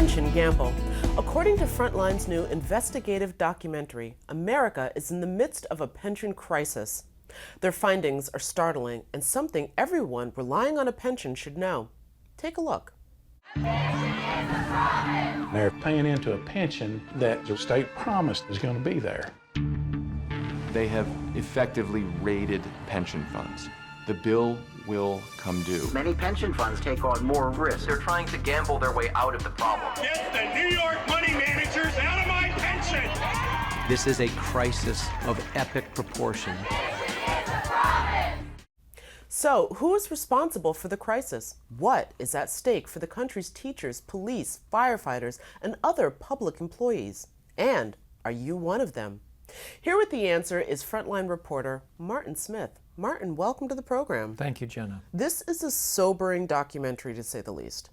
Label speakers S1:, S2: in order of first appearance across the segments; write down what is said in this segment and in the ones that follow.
S1: pension gamble. According to Frontline's new investigative documentary, America is in the midst of a pension crisis. Their findings are startling and something everyone relying on a pension should know. Take a look.
S2: They're paying into a pension that the state promised is going to be there.
S3: They have effectively raided pension funds. The bill will come due.
S4: Many pension funds take on more risk.
S5: They're trying to gamble their way out of the problem.
S6: Get the New York money managers out of my pension!
S7: This is a crisis of epic proportion.
S1: So, who is responsible for the crisis? What is at stake for the country's teachers, police, firefighters, and other public employees? And are you one of them? Here with the answer is Frontline reporter Martin Smith. Martin, welcome to the program.
S8: Thank you, Jenna.
S1: This is a sobering documentary, to say the least.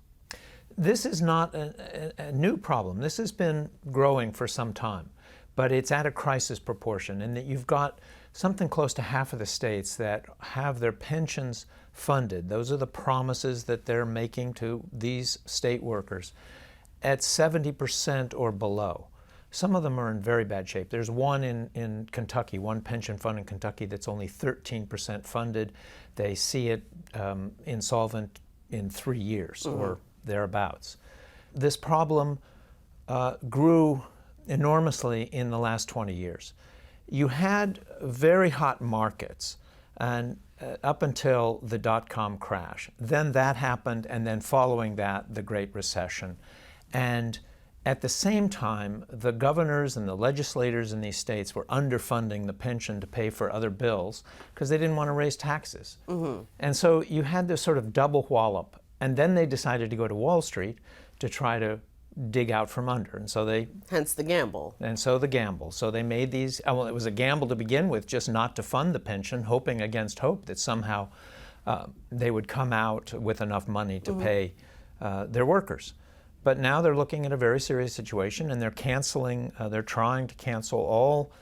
S8: This is not a new problem. This has been growing for some time, but it's at a crisis proportion in that you've got something close to half of the states that have their pensions funded. Those are the promises that they're making to these state workers at 70% or below. Some of them are in very bad shape. There's one in Kentucky, one pension fund in Kentucky that's only 13% funded. They see it insolvent in 3 years or thereabouts. This problem grew enormously in the last 20 years. You had very hot markets and up until the dot-com crash. Then that happened, and then following that, the Great Recession. And at the same time, the governors and the legislators in these states were underfunding the pension to pay for other bills because they didn't want to raise taxes. And so you had this sort of double wallop. And then they decided to go to Wall Street to try to dig out from under. And so they...
S1: Hence the gamble.
S8: And so the gamble. So they made these... Well, it was a gamble to begin with, just not to fund the pension, hoping against hope that somehow they would come out with enough money to pay their workers. But now they're looking at a very serious situation, and they're canceling, they're trying to cancel all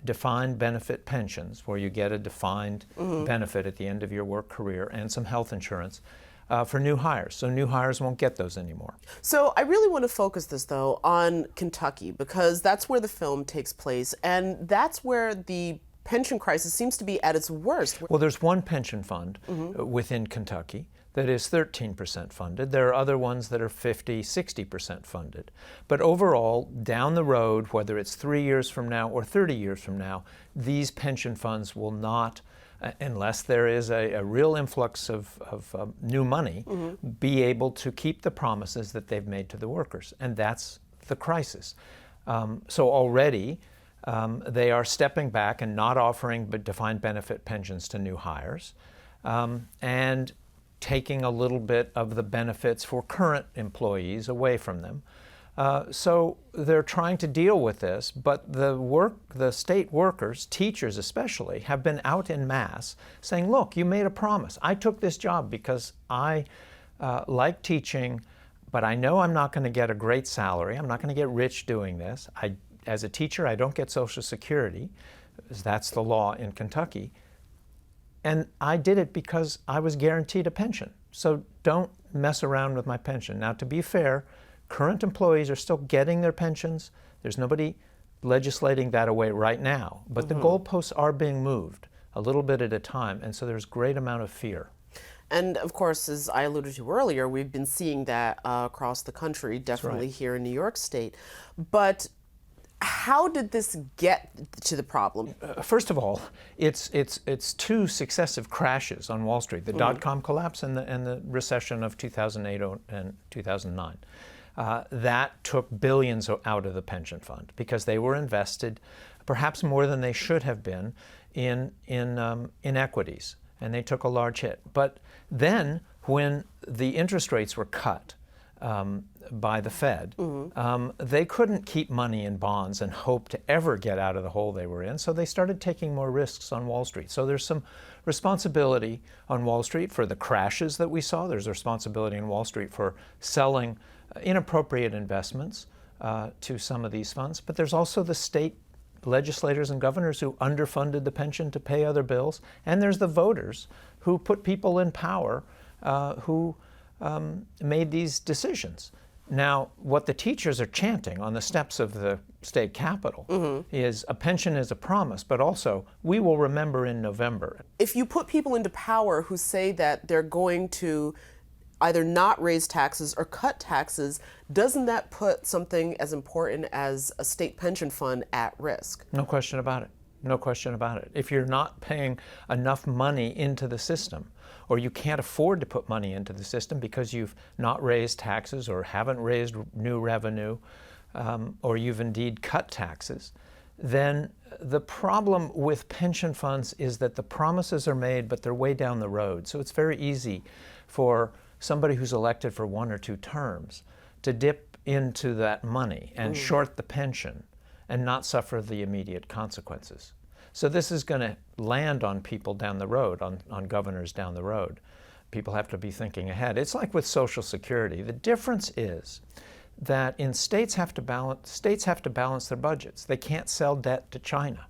S8: defined benefit pensions, where you get a defined benefit at the end of your work career and some health insurance for new hires. So new hires won't get those anymore.
S1: So I really want to focus this, though, on Kentucky, because that's where the film takes place, and that's where the pension crisis seems to be at its worst.
S8: Well, there's one pension fund within Kentucky that is 13% funded. There are other ones that are 50, 60% funded. But overall, down the road, whether it's 3 years from now or 30 years from now, these pension funds will not, unless there is a real influx of new money, be able to keep the promises that they've made to the workers. And that's the crisis. So already, they are stepping back and not offering defined benefit pensions to new hires. And taking a little bit of the benefits for current employees away from them. So they're trying to deal with this, but the state workers, teachers especially, have been out en masse saying, look, you made a promise. I took this job because I like teaching, but I know I'm not going to get a great salary. I'm not going to get rich doing this. As a teacher, I don't get Social Security, because that's the law in Kentucky. And I did it because I was guaranteed a pension. So don't mess around with my pension. Now, to be fair, current employees are still getting their pensions. There's nobody legislating that away right now. But the goalposts are being moved a little bit at a time. And so there's a great amount of fear.
S1: And of course, as I alluded to earlier, we've been seeing that across the country, definitely here in New York State. But how did this get to the problem?
S8: First of all, it's two successive crashes on Wall Street, the dot-com collapse and the recession of 2008 and 2009. That took billions out of the pension fund because they were invested, perhaps more than they should have been, in equities, and they took a large hit. But then, when the interest rates were cut by the Fed, they couldn't keep money in bonds and hope to ever get out of the hole they were in, so they started taking more risks on Wall Street. So there's some responsibility on Wall Street for the crashes that we saw. There's responsibility on Wall Street for selling inappropriate investments to some of these funds, but there's also the state legislators and governors who underfunded the pension to pay other bills, and there's the voters who put people in power who made these decisions. Now, what the teachers are chanting on the steps of the state capitol is a pension is a promise, but also we will remember in November.
S1: If you put people into power who say that they're going to either not raise taxes or cut taxes, doesn't that put something as important as a state pension fund at risk?
S8: No question about it. No question about it. If you're not paying enough money into the system, or you can't afford to put money into the system because you've not raised taxes or haven't raised new revenue, or you've indeed cut taxes, then the problem with pension funds is that the promises are made, but they're way down the road. So it's very easy for somebody who's elected for 1 or 2 terms to dip into that money and short the pension and not suffer the immediate consequences. So this is going to land on people down the road, on governors down the road. People have to be thinking ahead. It's like with Social Security. The difference is that in states have to balance their budgets. They can't sell debt to China.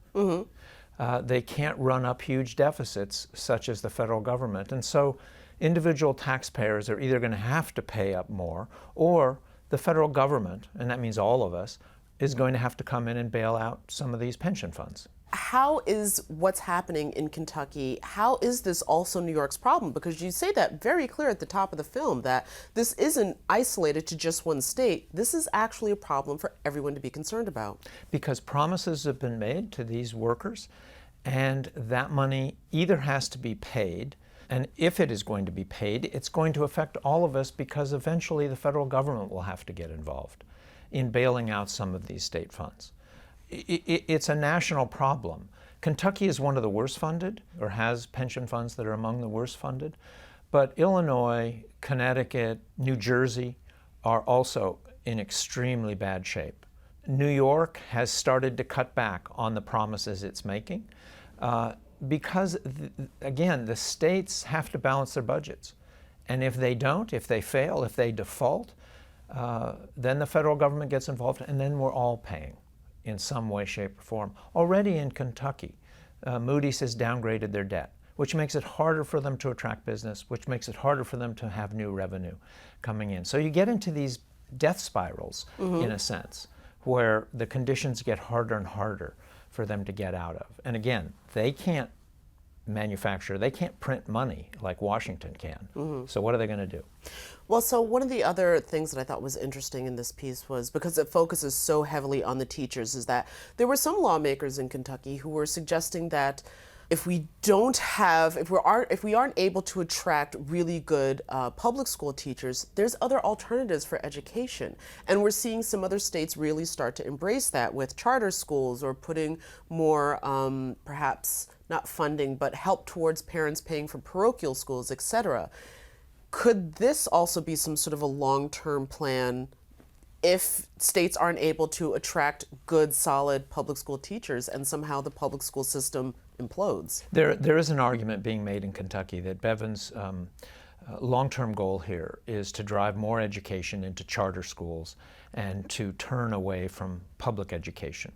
S8: They can't run up huge deficits such as the federal government. And so individual taxpayers are either going to have to pay up more, or the federal government, and that means all of us, is going to have to come in and bail out some of these pension funds.
S1: How is what's happening in Kentucky, how is this also New York's problem? Because you say that very clear at the top of the film, that this isn't isolated to just one state. This is actually a problem for everyone to be concerned about.
S8: Because promises have been made to these workers, and that money either has to be paid, and if it is going to be paid, it's going to affect all of us because eventually the federal government will have to get involved in bailing out some of these state funds. It's a national problem. Kentucky is one of the worst funded, or has pension funds that are among the worst funded, but Illinois, Connecticut, New Jersey are also in extremely bad shape. New York has started to cut back on the promises it's making because, again, the states have to balance their budgets. And if they don't, if they fail, if they default, then the federal government gets involved, and then we're all paying in some way, shape, or form. Already in Kentucky, Moody's has downgraded their debt, which makes it harder for them to attract business, which makes it harder for them to have new revenue coming in. So you get into these death spirals, in a sense, where the conditions get harder and harder for them to get out of. And again, they can't manufacture, they can't print money like Washington can. So what are they going to do?
S1: Well, so one of the other things that I thought was interesting in this piece was, because it focuses so heavily on the teachers, is that there were some lawmakers in Kentucky who were suggesting that if we aren't able to attract really good public school teachers, there's other alternatives for education. And we're seeing some other states really start to embrace that with charter schools, or putting more, perhaps not funding, but help towards parents paying for parochial schools, etc. Could this also be some sort of a long-term plan if states aren't able to attract good, solid public school teachers and somehow the public school system implodes?
S8: There is an argument being made in Kentucky that Bevin's long-term goal here is to drive more education into charter schools and to turn away from public education.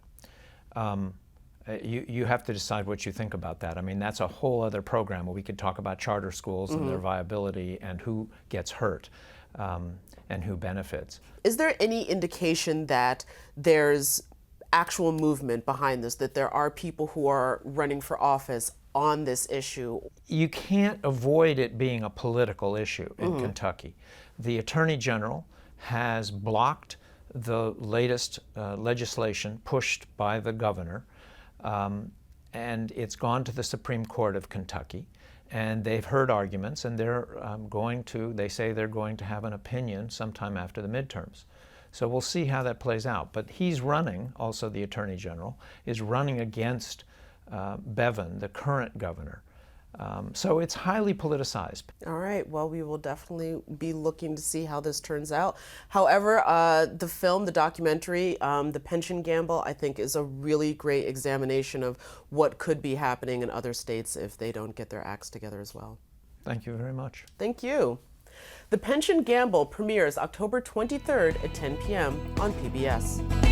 S8: You have to decide what you think about that. I mean, that's a whole other program where we could talk about charter schools and their viability and who gets hurt and who benefits.
S1: Is there any indication that there's actual movement behind this, that there are people who are running for office on this issue?
S8: You can't avoid it being a political issue in Kentucky. The Attorney General has blocked the latest legislation pushed by the governor, and it's gone to the Supreme Court of Kentucky, and they've heard arguments, and they say they're going to have an opinion sometime after the midterms. So we'll see how that plays out. But he's running, also the Attorney General, is running against Bevin, the current governor. So it's highly politicized.
S1: All right, well, we will definitely be looking to see how this turns out. However, the film, the documentary, The Pension Gamble, I think is a really great examination of what could be happening in other states if they don't get their acts together as well.
S8: Thank you very much.
S1: Thank you. The Pension Gamble premieres October 23rd at 10 p.m. on PBS.